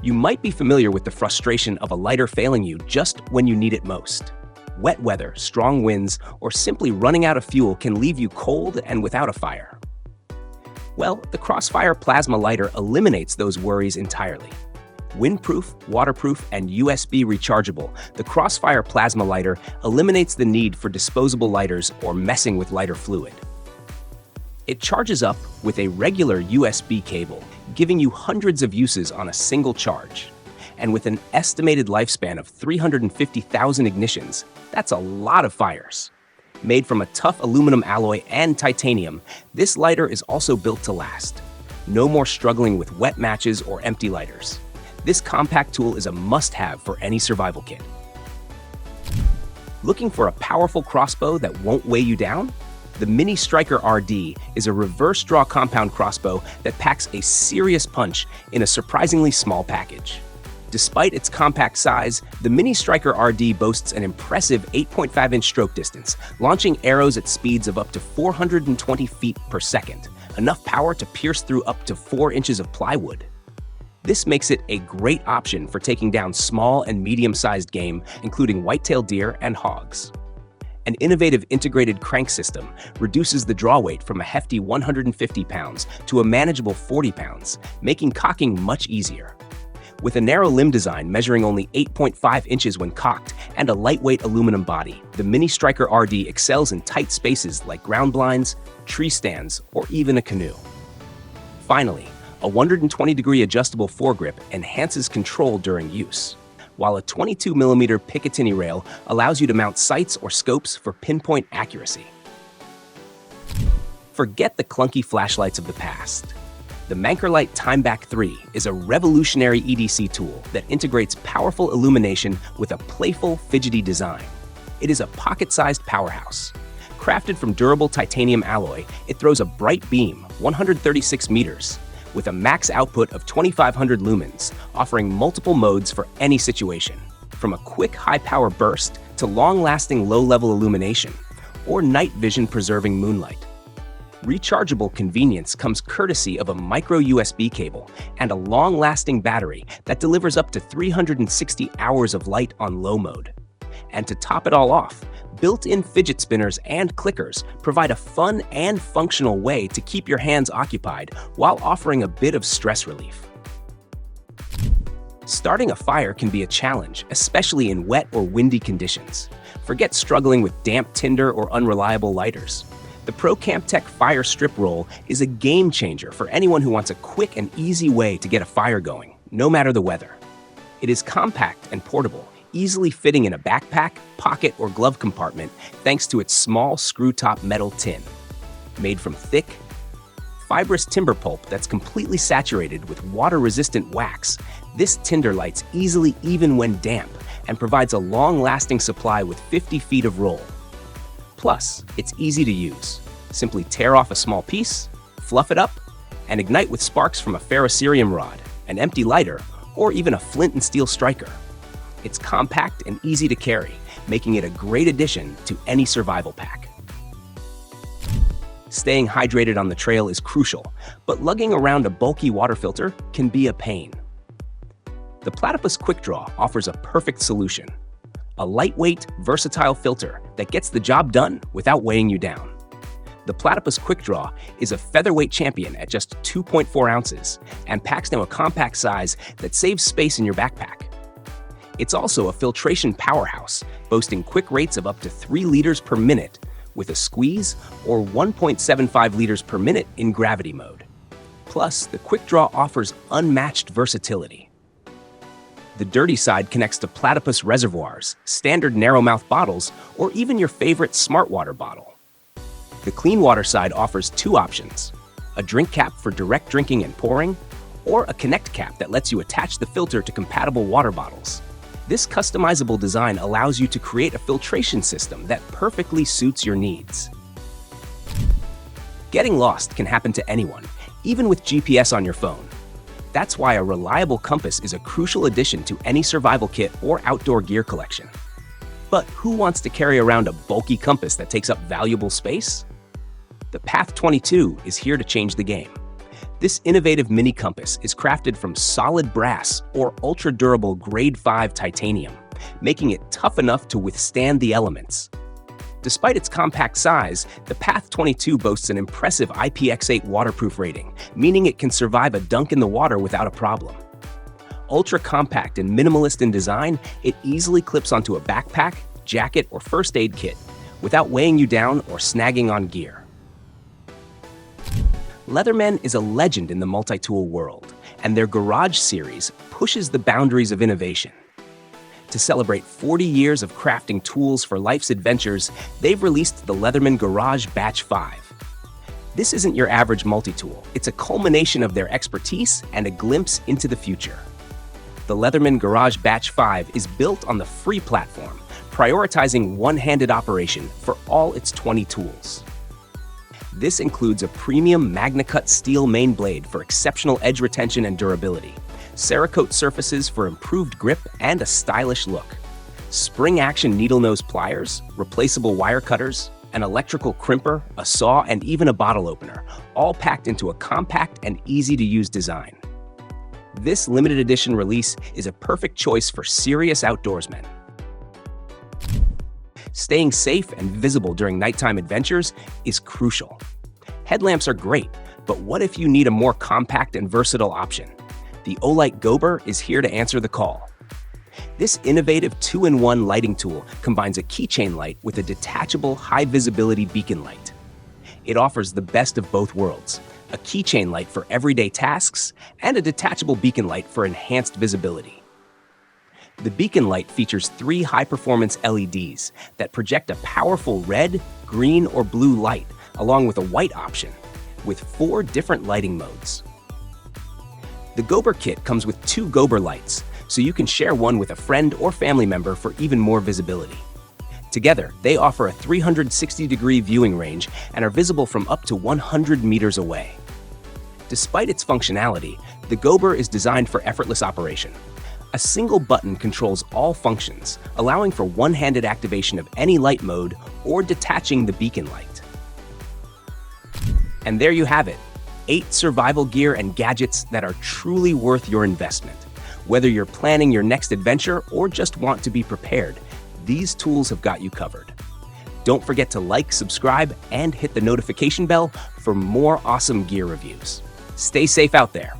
You might be familiar with the frustration of a lighter failing you just when you need it most. Wet weather, strong winds, or simply running out of fuel can leave you cold and without a fire. Well, the Crossfire Plasma Lighter eliminates those worries entirely. Windproof, waterproof, and USB rechargeable, the Crossfire Plasma Lighter eliminates the need for disposable lighters or messing with lighter fluid. It charges up with a regular USB cable, giving you hundreds of uses on a single charge. And with an estimated lifespan of 350,000 ignitions, that's a lot of fires. Made from a tough aluminum alloy and titanium, this lighter is also built to last. No more struggling with wet matches or empty lighters. This compact tool is a must-have for any survival kit. Looking for a powerful crossbow that won't weigh you down? The Mini Striker RD is a reverse draw compound crossbow that packs a serious punch in a surprisingly small package. Despite its compact size, the Mini Striker RD boasts an impressive 8.5-inch stroke distance, launching arrows at speeds of up to 420 feet per second, enough power to pierce through up to 4 inches of plywood. This makes it a great option for taking down small and medium-sized game, including white-tailed deer and hogs. An innovative integrated crank system reduces the draw weight from a hefty 150 pounds to a manageable 40 pounds, making cocking much easier. With a narrow limb design measuring only 8.5 inches when cocked and a lightweight aluminum body, the Mini Striker RD excels in tight spaces like ground blinds, tree stands, or even a canoe. Finally, a 120-degree adjustable foregrip enhances control during use, while a 22mm Picatinny rail allows you to mount sights or scopes for pinpoint accuracy. Forget the clunky flashlights of the past. The Mankerlite Timeback 3 is a revolutionary EDC tool that integrates powerful illumination with a playful, fidgety design. It is a pocket-sized powerhouse. Crafted from durable titanium alloy, it throws a bright beam, 136 meters, with a max output of 2,500 lumens, offering multiple modes for any situation, from a quick high-power burst to long-lasting low-level illumination, or night vision-preserving moonlight. Rechargeable convenience comes courtesy of a micro USB cable and a long-lasting battery that delivers up to 360 hours of light on low mode. And to top it all off, built-in fidget spinners and clickers provide a fun and functional way to keep your hands occupied while offering a bit of stress relief. Starting a fire can be a challenge, especially in wet or windy conditions. Forget struggling with damp tinder or unreliable lighters. The ProAmp Tech Fire Strip Roll is a game changer for anyone who wants a quick and easy way to get a fire going, no matter the weather. It is compact and portable, easily fitting in a backpack, pocket, or glove compartment thanks to its small screw-top metal tin. Made from thick, fibrous timber pulp that's completely saturated with water-resistant wax, this tinder lights easily even when damp and provides a long-lasting supply with 50 feet of roll. Plus, it's easy to use. Simply tear off a small piece, fluff it up, and ignite with sparks from a ferrocerium rod, an empty lighter, or even a flint and steel striker. It's compact and easy to carry, making it a great addition to any survival pack. Staying hydrated on the trail is crucial, but lugging around a bulky water filter can be a pain. The Platypus Quick Draw offers a perfect solution. A lightweight, versatile filter that gets the job done without weighing you down. The Platypus Quick Draw is a featherweight champion at just 2.4 ounces and packs down a compact size that saves space in your backpack. It's also a filtration powerhouse, boasting quick rates of up to 3 liters per minute with a squeeze or 1.75 liters per minute in gravity mode. Plus, the Quick Draw offers unmatched versatility. The dirty side connects to Platypus reservoirs, standard narrow-mouth bottles, or even your favorite smart water bottle. The clean water side offers 2 options: a drink cap for direct drinking and pouring, or a connect cap that lets you attach the filter to compatible water bottles. This customizable design allows you to create a filtration system that perfectly suits your needs. Getting lost can happen to anyone, even with GPS on your phone. That's why a reliable compass is a crucial addition to any survival kit or outdoor gear collection. But who wants to carry around a bulky compass that takes up valuable space? The Path 22 is here to change the game. This innovative mini compass is crafted from solid brass or ultra-durable grade 5 titanium, making it tough enough to withstand the elements. Despite its compact size, the Path 22 boasts an impressive IPX8 waterproof rating, meaning it can survive a dunk in the water without a problem. Ultra-compact and minimalist in design, it easily clips onto a backpack, jacket, or first aid kit, without weighing you down or snagging on gear. Leatherman is a legend in the multi-tool world, and their Garage series pushes the boundaries of innovation. To celebrate 40 years of crafting tools for life's adventures, they've released the Leatherman Garage Batch 5. This isn't your average multi-tool. It's a culmination of their expertise and a glimpse into the future. The Leatherman Garage Batch 5 is built on the free platform, prioritizing one-handed operation for all its 20 tools. This includes a premium MagnaCut steel main blade for exceptional edge retention and durability, Cerakote surfaces for improved grip and a stylish look, spring-action needle nose pliers, replaceable wire cutters, an electrical crimper, a saw, and even a bottle opener, all packed into a compact and easy-to-use design. This limited edition release is a perfect choice for serious outdoorsmen. Staying safe and visible during nighttime adventures is crucial. Headlamps are great, but what if you need a more compact and versatile option? The OITE Gober is here to answer the call. This innovative 2-in-1 lighting tool combines a keychain light with a detachable high-visibility beacon light. It offers the best of both worlds, a keychain light for everyday tasks and a detachable beacon light for enhanced visibility. The beacon light features 3 high-performance LEDs that project a powerful red, green, or blue light, along with a white option, with 4 different lighting modes. The Gober kit comes with 2 Gober lights, so you can share one with a friend or family member for even more visibility. Together, they offer a 360-degree viewing range and are visible from up to 100 meters away. Despite its functionality, the Gober is designed for effortless operation. A single button controls all functions, allowing for one-handed activation of any light mode or detaching the beacon light. And there you have it, 8 survival gear and gadgets that are truly worth your investment. Whether you're planning your next adventure or just want to be prepared, these tools have got you covered. Don't forget to like, subscribe, and hit the notification bell for more awesome gear reviews. Stay safe out there.